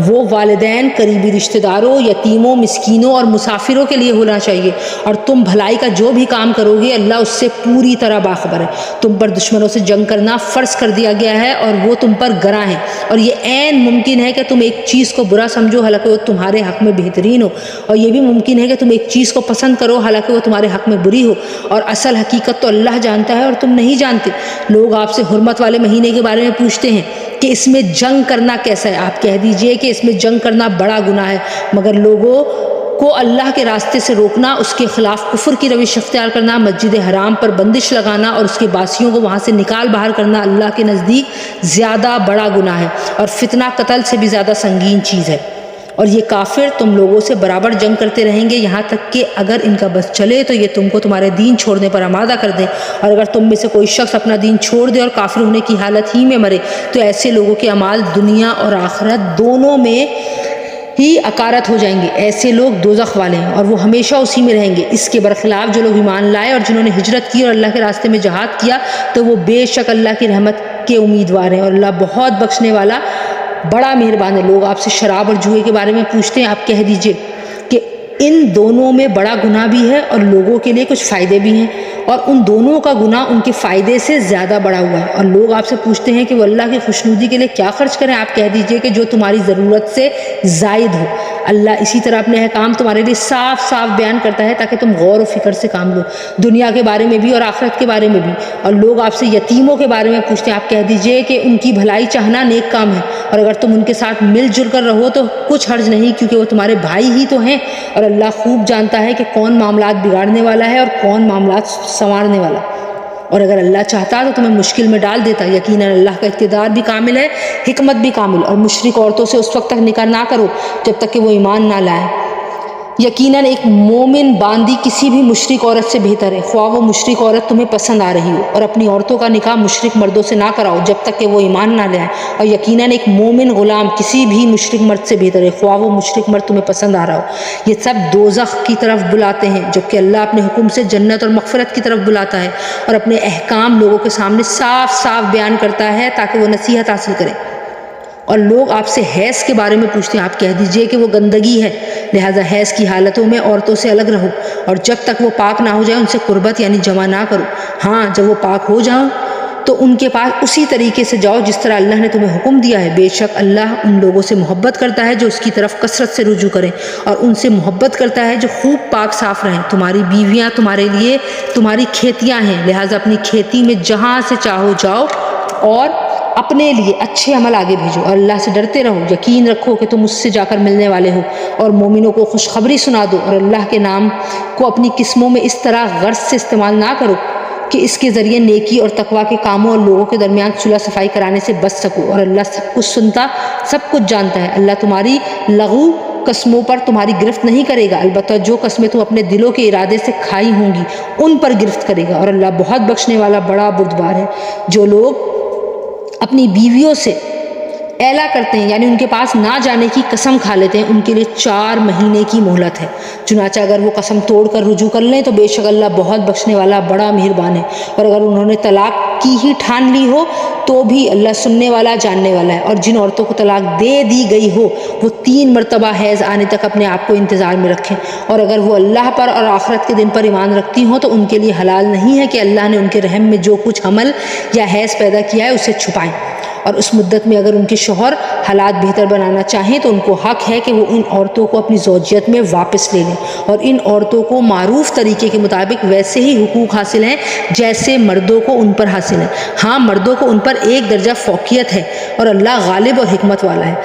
وہ والدین، قریبی رشتہ داروں، یتیموں، مسکینوں اور مسافروں کے لیے ہونا چاہیے، اور تم بھلائی کا جو بھی کام کرو گے اللہ اس سے پوری طرح باخبر ہے۔ تم پر دشمنوں سے جنگ کرنا فرض کر دیا گیا ہے اور وہ تم پر گراں ہیں، اور یہ عین ممکن ہے کہ تم ایک چیز کو برا سمجھو حالانکہ وہ تمہارے حق میں بہترین ہو، اور یہ بھی ممکن ہے کہ تم ایک چیز کو پسند کرو حالانکہ وہ تمہارے حق میں بری ہو، اور اصل حقیقت تو اللہ جانتا ہے اور تم نہیں جانتے۔ لوگ آپ سے حرمت والے مہینے کے بارے میں پوچھتے ہیں کہ اس میں جنگ کرنا کیسا ہے؟ آپ کہہ دیجئے کہ اس میں جنگ کرنا بڑا گناہ ہے، مگر لوگوں کو اللہ کے راستے سے روکنا، اس کے خلاف کفر کی روش اختیار کرنا، مسجد حرام پر بندش لگانا اور اس کے باسیوں کو وہاں سے نکال باہر کرنا اللہ کے نزدیک زیادہ بڑا گناہ ہے، اور فتنہ قتل سے بھی زیادہ سنگین چیز ہے۔ اور یہ کافر تم لوگوں سے برابر جنگ کرتے رہیں گے یہاں تک کہ اگر ان کا بس چلے تو یہ تم کو تمہارے دین چھوڑنے پر آمادہ کر دیں، اور اگر تم میں سے کوئی شخص اپنا دین چھوڑ دے اور کافر ہونے کی حالت ہی میں مرے تو ایسے لوگوں کے اعمال دنیا اور آخرت دونوں میں ہی اکارت ہو جائیں گے، ایسے لوگ دوزخ والے ہیں اور وہ ہمیشہ اسی میں رہیں گے۔ اس کے برخلاف جو لوگ ایمان لائے اور جنہوں نے ہجرت کی اور اللہ کے راستے میں جہاد کیا تو وہ بے شک اللہ کی رحمت کے امیدوار ہیں، اور اللہ بہت بخشنے والا بڑا مہربان ہے۔ لوگ آپ سے شراب اور جوئے کے بارے میں پوچھتے ہیں، آپ کہہ دیجئے کہ ان دونوں میں بڑا گناہ بھی ہے اور لوگوں کے لیے کچھ فائدے بھی ہیں، اور ان دونوں کا گناہ ان کے فائدے سے زیادہ بڑا ہوا ہے۔ اور لوگ آپ سے پوچھتے ہیں کہ وہ اللہ کی خوشنودی کے لیے کیا خرچ کریں؟ آپ کہہ دیجئے کہ جو تمہاری ضرورت سے زائد ہو۔ اللہ اسی طرح اپنے احکام تمہارے لیے صاف صاف بیان کرتا ہے تاکہ تم غور و فکر سے کام لو، دنیا کے بارے میں بھی اور آخرت کے بارے میں بھی۔ اور لوگ آپ سے یتیموں کے بارے میں پوچھتے ہیں، آپ کہہ دیجئے کہ ان کی بھلائی چاہنا نیک کام ہے، اور اگر تم ان کے ساتھ مل جل کر رہو تو کچھ حرج نہیں کیونکہ وہ تمہارے بھائی ہی تو ہیں، اور اللہ خوب جانتا ہے کہ کون معاملات بگاڑنے والا ہے اور کون معاملات سنوارنے والا۔ اور اگر اللہ چاہتا تو تمہیں مشکل میں ڈال دیتا، یقیناً اللہ کا اقتدار بھی کامل ہے، حکمت بھی کامل۔ اور مشرک عورتوں سے اس وقت تک نکاح نہ کرو جب تک کہ وہ ایمان نہ لائیں، یقیناً ایک مومن باندی کسی بھی مشرک عورت سے بہتر ہے، خواہ وہ مشرک عورت تمہیں پسند آ رہی ہو۔ اور اپنی عورتوں کا نکاح مشرک مردوں سے نہ کراؤ جب تک کہ وہ ایمان نہ لائیں، اور یقیناً ایک مومن غلام کسی بھی مشرک مرد سے بہتر ہے، خواہ وہ مشرک مرد تمہیں پسند آ رہا ہو۔ یہ سب دوزخ کی طرف بلاتے ہیں جبکہ اللہ اپنے حکم سے جنت اور مغفرت کی طرف بلاتا ہے، اور اپنے احکام لوگوں کے سامنے صاف صاف بیان کرتا ہے تاکہ وہ نصیحت حاصل کریں۔ اور لوگ آپ سے حیض کے بارے میں پوچھتے ہیں، آپ کہہ دیجئے کہ وہ گندگی ہے، لہٰذا حیض کی حالتوں میں عورتوں سے الگ رہو، اور جب تک وہ پاک نہ ہو جائے ان سے قربت یعنی جمع نہ کرو۔ ہاں جب وہ پاک ہو جاؤ تو ان کے پاس اسی طریقے سے جاؤ جس طرح اللہ نے تمہیں حکم دیا ہے، بے شک اللہ ان لوگوں سے محبت کرتا ہے جو اس کی طرف کثرت سے رجوع کریں، اور ان سے محبت کرتا ہے جو خوب پاک صاف رہیں۔ تمہاری بیویاں تمہارے لیے تمہاری کھیتیاں ہیں، لہٰذا اپنی کھیتی میں جہاں سے چاہو جاؤ اور اپنے لیے اچھے عمل آگے بھیجو، اور اللہ سے ڈرتے رہو، یقین رکھو کہ تم اس سے جا کر ملنے والے ہو۔ اور مومنوں کو خوشخبری سنا دو، اور اللہ کے نام کو اپنی قسموں میں اس طرح غرض سے استعمال نہ کرو کہ اس کے ذریعے نیکی اور تقوی کے کاموں اور لوگوں کے درمیان صلح صفائی کرانے سے بچ سکو، اور اللہ سب کچھ سنتا سب کچھ جانتا ہے۔ اللہ تمہاری لغو قسموں پر تمہاری گرفت نہیں کرے گا، البتہ جو قسمیں تم اپنے دلوں کے ارادے سے کھائی ہوں گی ان پر گرفت کرے گا، اور اللہ بہت بخشنے والا بڑا بردبار ہے۔ جو لوگ اپنی بیویوں سے اعلیٰ کرتے ہیں یعنی ان کے پاس نہ جانے کی قسم کھا لیتے ہیں، ان کے لیے 4 مہینے کی مہلت ہے، چنانچہ اگر وہ قسم توڑ کر رجوع کر لیں تو بے شک اللہ بہت بخشنے والا بڑا مہربان ہے۔ اور اگر انہوں نے طلاق کی ہی ٹھان لی ہو تو بھی اللہ سننے والا جاننے والا ہے۔ اور جن عورتوں کو طلاق دے دی گئی ہو وہ 3 مرتبہ حیض آنے تک اپنے آپ کو انتظار میں رکھیں، اور اگر وہ اللہ پر اور آخرت کے دن پر ایمان رکھتی ہوں تو ان کے لیے حلال نہیں ہے کہ اللہ نے ان کے رحم میں جو کچھ حمل یا حیض پیدا کیا ہے اسے چھپائیں، اور اس مدت میں اگر ان کے شوہر حالات بہتر بنانا چاہیں تو ان کو حق ہے کہ وہ ان عورتوں کو اپنی زوجیت میں واپس لے لیں، اور ان عورتوں کو معروف طریقے کے مطابق ویسے ہی حقوق حاصل ہیں جیسے مردوں کو ان پر حاصل ہیں۔ ہاں مردوں کو ان پر 1 درجہ فوقیت ہے، اور اللہ غالب اور حکمت والا ہے۔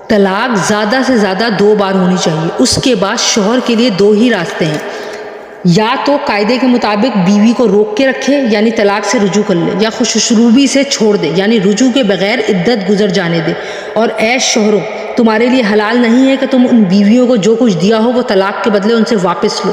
طلاق زیادہ سے زیادہ 2 بار ہونی چاہیے، اس کے بعد شوہر کے لیے 2 ہی راستے ہیں، یا تو قاعدے کے مطابق بیوی کو روک کے رکھے یعنی طلاق سے رجوع کر لے، یا خوش اسلوبی سے چھوڑ دے یعنی رجوع کے بغیر عدت گزر جانے دے۔ اور اے شوہروں تمہارے لیے حلال نہیں ہے کہ تم ان بیویوں کو جو کچھ دیا ہو وہ طلاق کے بدلے ان سے واپس لو،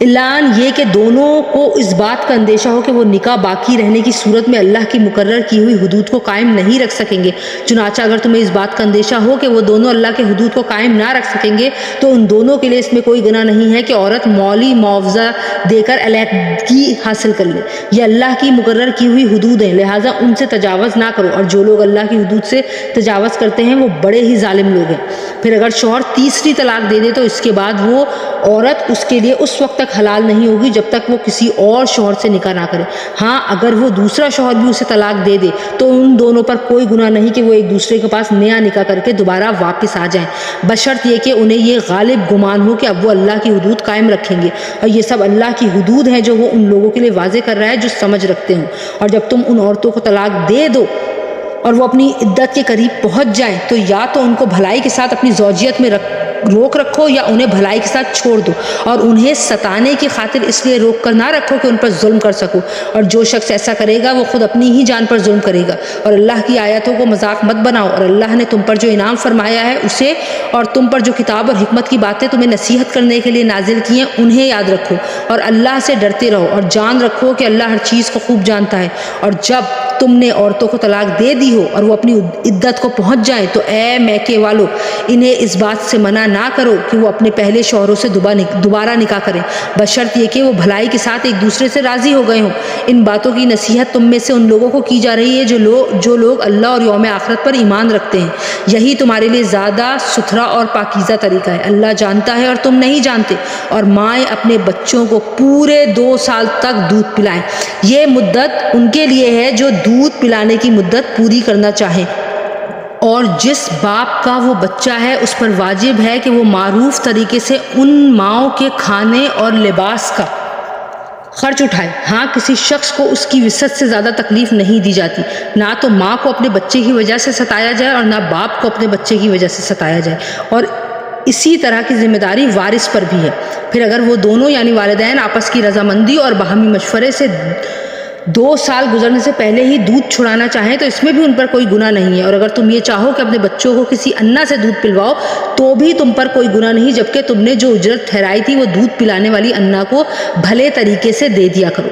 اعلان یہ کہ دونوں کو اس بات کا اندیشہ ہو کہ وہ نکاح باقی رہنے کی صورت میں اللہ کی مقرر کی ہوئی حدود کو قائم نہیں رکھ سکیں گے۔ چنانچہ اگر تمہیں اس بات کا اندیشہ ہو کہ وہ دونوں اللہ کے حدود کو قائم نہ رکھ سکیں گے تو ان دونوں کے لیے اس میں کوئی گناہ نہیں ہے کہ عورت مولی معاوضہ دے کر علیحدگی حاصل کر لے۔ یہ اللہ کی مقرر کی ہوئی حدود ہیں، لہٰذا ان سے تجاوز نہ کرو، اور جو لوگ اللہ کی حدود سے تجاوز کرتے ہیں وہ بڑے ہی ظالم لوگ ہیں۔ پھر اگر شوہر تیسری طلاق دے دے تو اس کے بعد وہ عورت اس کے لیے اس وقت تک حلال نہیں ہوگی جب تک وہ کسی اور شوہر سے نکاح نہ کرے۔ ہاں اگر وہ دوسرا شوہر بھی اسے طلاق دے دے تو ان دونوں پر کوئی گناہ نہیں کہ وہ ایک دوسرے کے پاس نیا نکاح کر کے دوبارہ واپس آ جائیں، بشرط یہ کہ انہیں یہ غالب گمان ہو کہ اب وہ اللہ کی حدود قائم رکھیں گے، اور یہ سب اللہ کی حدود ہیں جو وہ ان لوگوں کے لیے واضح کر رہا ہے جو سمجھ رکھتے ہوں۔ اور جب تم ان عورتوں کو طلاق دے دو اور وہ اپنی عدت کے قریب پہنچ جائیں تو یا تو ان کو بھلائی کے ساتھ اپنی زوجیت میں روک رکھو یا انہیں بھلائی کے ساتھ چھوڑ دو، اور انہیں ستانے کی خاطر اس لیے روک کر نہ رکھو کہ ان پر ظلم کر سکو، اور جو شخص ایسا کرے گا وہ خود اپنی ہی جان پر ظلم کرے گا۔ اور اللہ کی آیتوں کو مذاق مت بناؤ، اور اللہ نے تم پر جو انعام فرمایا ہے اسے اور تم پر جو کتاب اور حکمت کی باتیں تمہیں نصیحت کرنے کے لیے نازل کی ہیں انہیں یاد رکھو، اور اللہ سے ڈرتے رہو، اور جان رکھو کہ اللہ ہر چیز کو خوب جانتا ہے۔ اور جب تم نے عورتوں کو طلاق دے دی ہو اور وہ اپنی عدت کو پہنچ جائیں تو اے میکے والو انہیں اس بات سے منع نہ کرو کہ وہ اپنے پہلے شوہروں سے دوبارہ نکاح کریں، بشرط یہ کہ وہ بھلائی کے ساتھ ایک دوسرے سے راضی ہو گئے ہوں۔ ان باتوں کی نصیحت تم میں سے ان لوگوں کو کی جا رہی ہے جو لوگ اللہ اور یوم آخرت پر ایمان رکھتے ہیں، یہی تمہارے لیے زیادہ ستھرا اور پاکیزہ طریقہ ہے۔ اللہ جانتا ہے اور تم نہیں جانتے۔ اور مائیں اپنے بچوں کو پورے 2 سال تک دودھ پلائیں، یہ مدت ان کے لیے ہے جو دودھ پلانے کی مدت پوری کرنا چاہیں، اور جس باپ کا وہ بچہ ہے اس پر واجب ہے کہ وہ معروف طریقے سے ان ماؤں کے کھانے اور لباس کا خرچ اٹھائے۔ ہاں کسی شخص کو اس کی وسعت سے زیادہ تکلیف نہیں دی جاتی، نہ تو ماں کو اپنے بچے کی وجہ سے ستایا جائے اور نہ باپ کو اپنے بچے کی وجہ سے ستایا جائے، اور اسی طرح کی ذمہ داری وارث پر بھی ہے۔ پھر اگر وہ دونوں یعنی والدین آپس کی رضامندی اور باہمی مشورے سے 2 سال گزرنے سے پہلے ہی دودھ چھڑانا چاہیں تو اس میں بھی ان پر کوئی گناہ نہیں ہے۔ اور اگر تم یہ چاہو کہ اپنے بچوں کو کسی انا سے دودھ پلواؤ تو بھی تم پر کوئی گناہ نہیں، جبکہ تم نے جو اجرت ٹھہرائی تھی وہ دودھ پلانے والی انا کو بھلے طریقے سے دے دیا کرو۔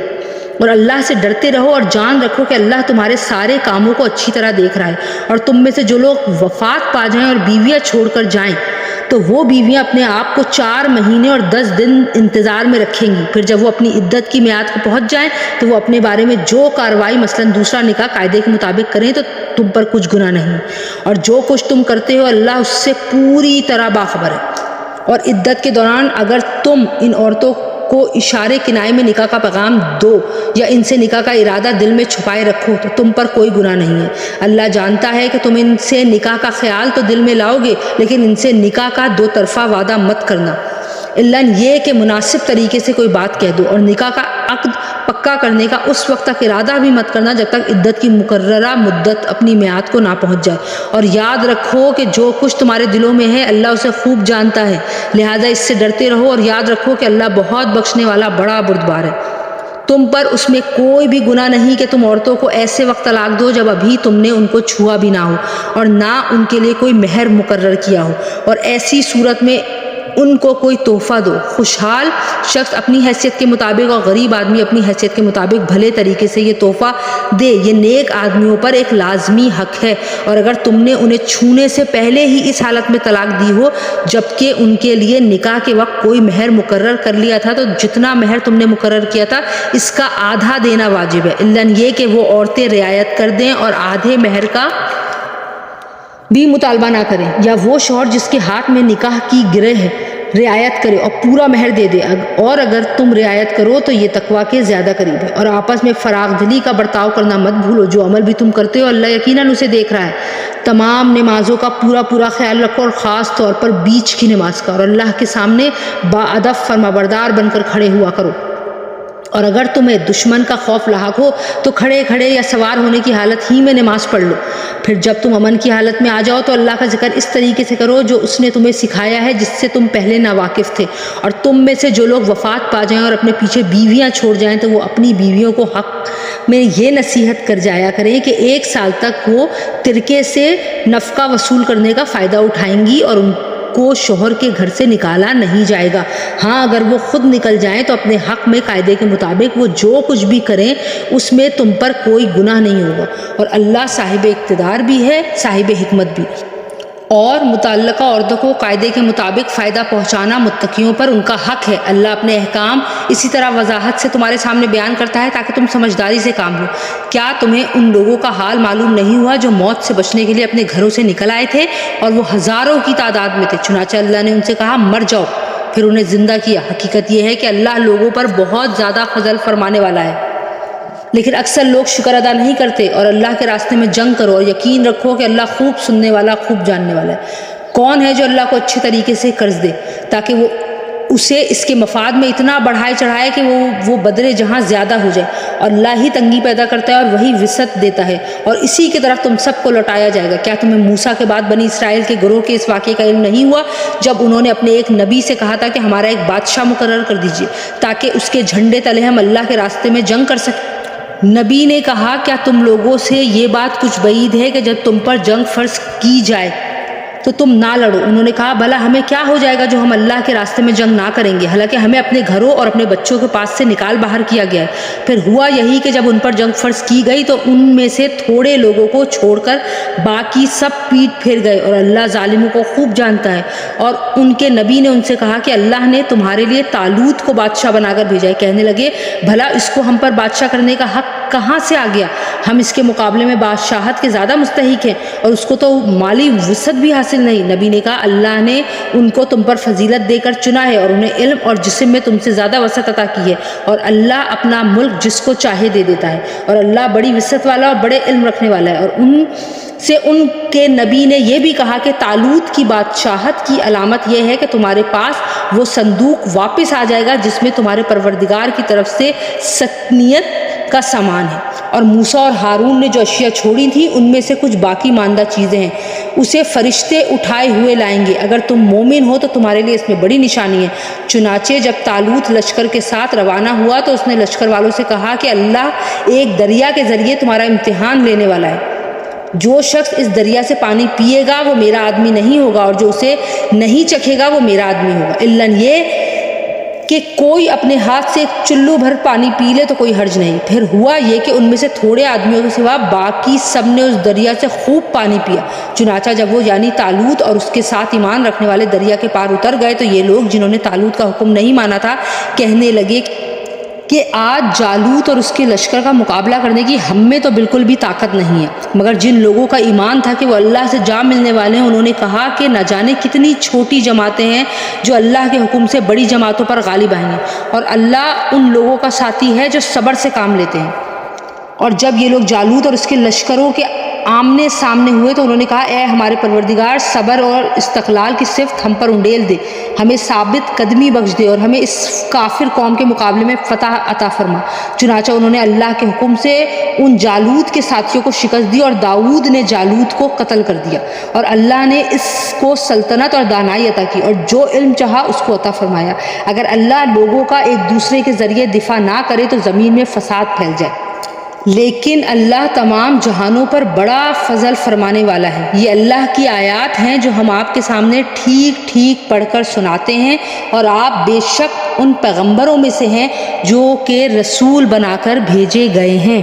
اور اللہ سے ڈرتے رہو اور جان رکھو کہ اللہ تمہارے سارے کاموں کو اچھی طرح دیکھ رہا ہے۔ اور تم میں سے جو لوگ وفات پا جائیں اور بیویاں چھوڑ کر جائیں تو وہ بیویاں اپنے آپ کو 4 مہینے اور 10 دن انتظار میں رکھیں گی، پھر جب وہ اپنی عدت کی میعاد کو پہنچ جائیں تو وہ اپنے بارے میں جو کارروائی مثلاً دوسرا نکاح قاعدے کے مطابق کریں تو تم پر کچھ گناہ نہیں، اور جو کچھ تم کرتے ہو اللہ اس سے پوری طرح باخبر ہے۔ اور عدت کے دوران اگر تم ان عورتوں کو اشارے کنائے میں نکاح کا پیغام دو یا ان سے نکاح کا ارادہ دل میں چھپائے رکھو تو تم پر کوئی گناہ نہیں ہے۔ اللہ جانتا ہے کہ تم ان سے نکاح کا خیال تو دل میں لاؤ گے لیکن ان سے نکاح کا 2 طرفہ وعدہ مت کرنا، اللہ یہ کہ مناسب طریقے سے کوئی بات کہہ دو، اور نکاح کا عقد پکا کرنے کا اس وقت تک ارادہ بھی مت کرنا جب تک عدت کی مقررہ مدت اپنی میعاد کو نہ پہنچ جائے۔ اور یاد رکھو کہ جو کچھ تمہارے دلوں میں ہے اللہ اسے خوب جانتا ہے، لہٰذا اس سے ڈرتے رہو اور یاد رکھو کہ اللہ بہت بخشنے والا بڑا بردبار ہے۔ تم پر اس میں کوئی بھی گناہ نہیں کہ تم عورتوں کو ایسے وقت طلاق دو جب ابھی تم نے ان کو چھوا بھی نہ ہو اور نہ ان کے لیے کوئی مہر مقرر کیا ہو، اور ایسی صورت میں ان کو کوئی تحفہ دو۔ خوشحال شخص اپنی حیثیت کے مطابق اور غریب آدمی اپنی حیثیت کے مطابق بھلے طریقے سے یہ تحفہ دے، یہ نیک آدمیوں پر ایک لازمی حق ہے۔ اور اگر تم نے انہیں چھونے سے پہلے ہی اس حالت میں طلاق دی ہو جبکہ ان کے لیے نکاح کے وقت کوئی مہر مقرر کر لیا تھا تو جتنا مہر تم نے مقرر کیا تھا اس کا آدھا دینا واجب ہے، الا یہ کہ وہ عورتیں رعایت کر دیں اور آدھے مہر کا بھی مطالبہ نہ کریں، یا وہ شوہر جس کے ہاتھ میں نکاح کی گرہ ہے رعایت کرے اور پورا مہر دے دے، اور اگر تم رعایت کرو تو یہ تقویٰ کے زیادہ قریب ہے۔ اور آپس میں فراغ دلی کا برتاؤ کرنا مت بھولو، جو عمل بھی تم کرتے ہو اللہ یقیناً اسے دیکھ رہا ہے۔ تمام نمازوں کا پورا خیال رکھو اور خاص طور پر بیچ کی نماز کا، اور اللہ کے سامنے باادب فرمانبردار بن کر کھڑے ہوا کرو۔ اور اگر تمہیں دشمن کا خوف لاحق ہو تو کھڑے کھڑے یا سوار ہونے کی حالت ہی میں نماز پڑھ لو، پھر جب تم امن کی حالت میں آ جاؤ تو اللہ کا ذکر اس طریقے سے کرو جو اس نے تمہیں سکھایا ہے جس سے تم پہلے ناواقف تھے۔ اور تم میں سے جو لوگ وفات پا جائیں اور اپنے پیچھے بیویاں چھوڑ جائیں تو وہ اپنی بیویوں کو حق میں یہ نصیحت کر جایا کریں کہ 1 سال تک وہ ترکے سے نفقہ وصول کرنے کا فائدہ اٹھائیں گی اور کو شوہر کے گھر سے نکالا نہیں جائے گا۔ ہاں اگر وہ خود نکل جائیں تو اپنے حق میں قاعدے کے مطابق وہ جو کچھ بھی کریں اس میں تم پر کوئی گناہ نہیں ہوگا، اور اللہ صاحب اقتدار بھی ہے، صاحب حکمت بھی۔ اور متعلقہ عورتوں کو قاعدے کے مطابق فائدہ پہنچانا متقیوں پر ان کا حق ہے۔ اللہ اپنے احکام اسی طرح وضاحت سے تمہارے سامنے بیان کرتا ہے تاکہ تم سمجھداری سے کام لو۔ کیا تمہیں ان لوگوں کا حال معلوم نہیں ہوا جو موت سے بچنے کے لیے اپنے گھروں سے نکل آئے تھے اور وہ ہزاروں کی تعداد میں تھے؟ چنانچہ اللہ نے ان سے کہا مر جاؤ، پھر انہیں زندہ کیا۔ حقیقت یہ ہے کہ اللہ لوگوں پر بہت زیادہ فضل فرمانے والا ہے، لیکن اکثر لوگ شکر ادا نہیں کرتے۔ اور اللہ کے راستے میں جنگ کرو اور یقین رکھو کہ اللہ خوب سننے والا، خوب جاننے والا ہے۔ کون ہے جو اللہ کو اچھے طریقے سے قرض دے تاکہ وہ اسے اس کے مفاد میں اتنا بڑھائے چڑھائے کہ وہ بدرے جہاں زیادہ ہو جائے؟ اور اللہ ہی تنگی پیدا کرتا ہے اور وہی وسعت دیتا ہے، اور اسی کی طرف تم سب کو لوٹایا جائے گا۔ کیا تمہیں موسیٰ کے بعد بنی اسرائیل کے گروہ کے اس واقعے کا علم نہیں ہوا جب انہوں نے اپنے ایک نبی سے کہا تھا کہ ہمارا ایک بادشاہ مقرر کر دیجیے تاکہ اس کے جھنڈے تلے ہم اللہ کے راستے میں جنگ کر سکیں؟ نبی نے کہا کیا تم لوگوں سے یہ بات کچھ بعید ہے کہ جب تم پر جنگ فرض کی جائے تو تم نہ لڑو؟ انہوں نے کہا بھلا ہمیں کیا ہو جائے گا جو ہم اللہ کے راستے میں جنگ نہ کریں گے، حالانکہ ہمیں اپنے گھروں اور اپنے بچوں کے پاس سے نکال باہر کیا گیا ہے۔ پھر ہوا یہی کہ جب ان پر جنگ فرض کی گئی تو ان میں سے تھوڑے لوگوں کو چھوڑ کر باقی سب پیٹ پھیر گئے، اور اللہ ظالموں کو خوب جانتا ہے۔ اور ان کے نبی نے ان سے کہا کہ اللہ نے تمہارے لیے طالوت کو بادشاہ بنا کر بھیجا ہے۔ کہنے لگے بھلا اس کو ہم پر بادشاہ کرنے کا حق کہاں سے آ گیا؟ ہم اس کے مقابلے میں بادشاہت کے زیادہ مستحق ہیں، اور اس کو تو مالی وسعت بھی حاصل نہیں۔ نبی نے کہا اللہ نے ان کو تم پر فضیلت دے کر چنا ہے اور انہیں علم اور جسم میں تم سے زیادہ وسعت عطا کی ہے، اور اللہ اپنا ملک جس کو چاہے دے دیتا ہے، اور اللہ بڑی وسعت والا اور بڑے علم رکھنے والا ہے۔ اور ان کے نبی نے یہ بھی کہا کہ طالوت کی بادشاہت کی علامت یہ ہے کہ تمہارے پاس وہ صندوق واپس آ جائے گا جس میں تمہارے پروردگار کی طرف سے سکنیت کا سامان ہے، اور موسیٰ اور ہارون نے جو اشیاء چھوڑی تھیں ان میں سے کچھ باقی ماندہ چیزیں ہیں، اسے فرشتے اٹھائے ہوئے لائیں گے۔ اگر تم مومن ہو تو تمہارے لیے اس میں بڑی نشانی ہے۔ چنانچہ جب طالوت لشکر کے ساتھ روانہ ہوا تو اس نے لشکر والوں سے کہا کہ اللہ ایک دریا کے ذریعے تمہارا امتحان لینے والا ہے، جو شخص اس دریا سے پانی پیے گا وہ میرا آدمی نہیں ہوگا، اور جو اسے نہیں چکھے گا وہ میرا آدمی ہوگا، الا یہ کہ کوئی اپنے ہاتھ سے ایک چلو بھر پانی پی لے تو کوئی حرج نہیں۔ پھر ہوا یہ کہ ان میں سے تھوڑے آدمیوں کے سوا باقی سب نے اس دریا سے خوب پانی پیا۔ چنانچہ جب وہ یعنی طالوت اور اس کے ساتھ ایمان رکھنے والے دریا کے پار اتر گئے تو یہ لوگ جنہوں نے طالوت کا حکم نہیں مانا تھا کہنے لگے کہ آج جالوت اور اس کے لشکر کا مقابلہ کرنے کی ہم میں تو بالکل بھی طاقت نہیں ہے۔ مگر جن لوگوں کا ایمان تھا کہ وہ اللہ سے جا ملنے والے ہیں انہوں نے کہا کہ نہ جانے کتنی چھوٹی جماعتیں ہیں جو اللہ کے حکم سے بڑی جماعتوں پر غالب آئیں گے، اور اللہ ان لوگوں کا ساتھی ہے جو صبر سے کام لیتے ہیں۔ اور جب یہ لوگ جالوت اور اس کے لشکروں کے آمنے سامنے ہوئے تو انہوں نے کہا اے ہمارے پروردگار، صبر اور استقلال کی صفت ہم پر انڈیل دے، ہمیں ثابت قدمی بخش دے اور ہمیں اس کافر قوم کے مقابلے میں فتح عطا فرما۔ چنانچہ انہوں نے اللہ کے حکم سے ان جالوت کے ساتھیوں کو شکست دی، اور داؤد نے جالوت کو قتل کر دیا، اور اللہ نے اس کو سلطنت اور دانائی عطا کی، اور جو علم چاہا اس کو عطا فرمایا۔ اگر اللہ لوگوں کا ایک دوسرے کے ذریعے دفاع نہ کرے تو زمین میں فساد پھیل جائے، لیکن اللہ تمام جہانوں پر بڑا فضل فرمانے والا ہے۔ یہ اللہ کی آیات ہیں جو ہم آپ کے سامنے ٹھیک ٹھیک پڑھ کر سناتے ہیں، اور آپ بے شک ان پیغمبروں میں سے ہیں جو کہ رسول بنا کر بھیجے گئے ہیں۔